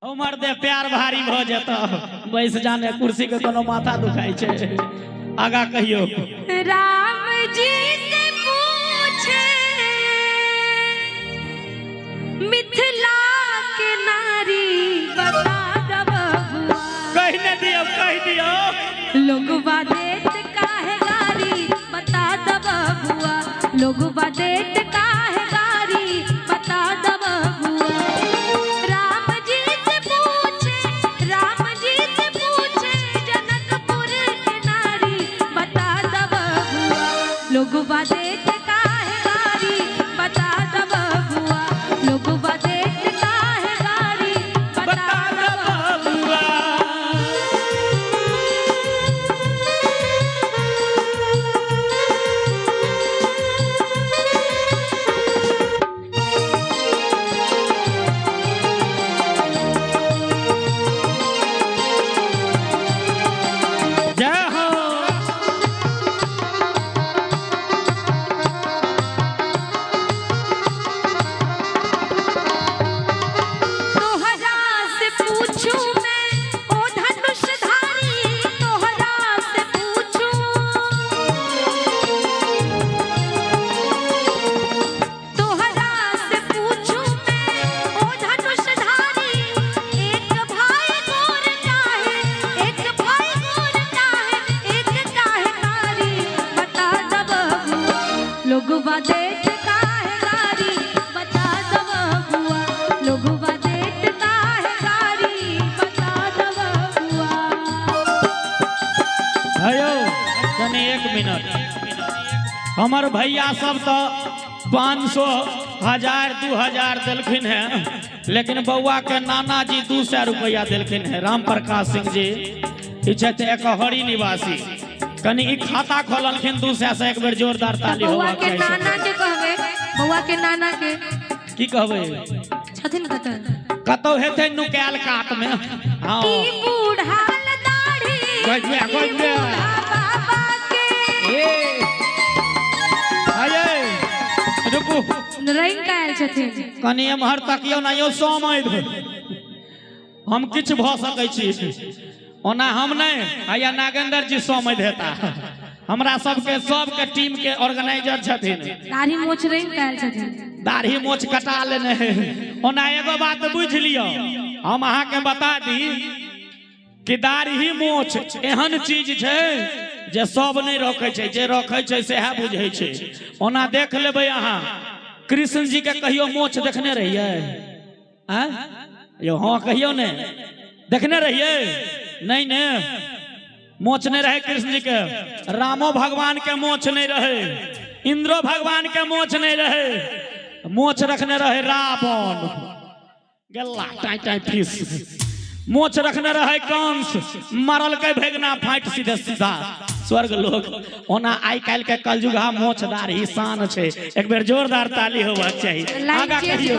उमर दे प्यार भारी भ जत बैस जाने कुर्सी के कोनो माथा दुखाई छे। आगा कहियो। राम जी से पूछे मिथिला के नारी बता दब कह दियो लोगवा देत काहे गारी बता दब बुआ लोगवा देत काहे गारी बता दब बुआ राम जी से पूछे जनकपुर के नारी बता दब बुआ लोगवा देत काहे गारी बता दब बुआ लोगवा देत काहे गारी बता दब बुआ। लोगवा देत काहे गारी बता दब बुआ लोगवा देत काहे गारी बता दब बुआ। भयो तने 1 मिनट हमर भैया सब तो 500 1000 2000 दिलखिन है, लेकिन बउआ के नाना जी 200 रुपया दिलखिन है। राम प्रकाश सिंह जी एकहरी निवासी कनी खाता खोललखिन 200 से। एक बेर जोरदार ताली होबा के नाना के कहबे बउआ के नाना के की कहबे छथिन कतौ हेतै नुकायल काट में। हां की बूढ़ाल दाढ़ी गजबे बाबा के ए आये रुकू रंग कायल छथिन कनी एमहर तकियो ना यो समय हम किछ भ सकै छी ओना हम नहीं आया नागेंद्र जी समय देता हमरा सबके टीम के ऑर्गेनाइजर छथिन। दाढ़ी मोछ रंग कायल छथिन दाढ़ी मोछ कटा लेने ओना एगो बात बुझ लियो हम अहाँ के बता दी कि दाढ़ी मोछ एहन चीज छै जे सब नहीं रखे छै, जे रखे छै सेहा बुझै छै। ओना देख लेबै अहाँ कृष्ण जी के कहियो मोछ देखने रहिए हैं यो हाँ कहियो ने देखने रहिए नहीं ने मोछ नहीं रहे कृष्ण जी के। रामो भगवान के मोछ नहीं रहे, इंद्रो भगवान के मोछ नहीं रहे, मोछ रखने रहे रावण गल्ला टाई टाई फीस। मोछ रखने रहे कंस मारल के भेगना फाइट सीधे सीधा स्वर्ग लोक। ओना आई काल के कलयुगा मोछ दाढ़ी शान छे। एक बेर जोरदार ताली होबा चाहिए। आगा कहियो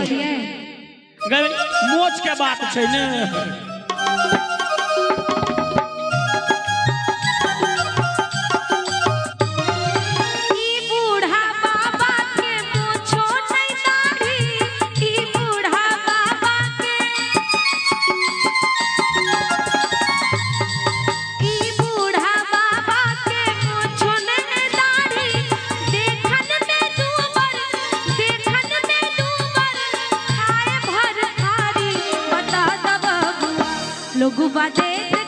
मोछ के बात छे ने। लोगवा देत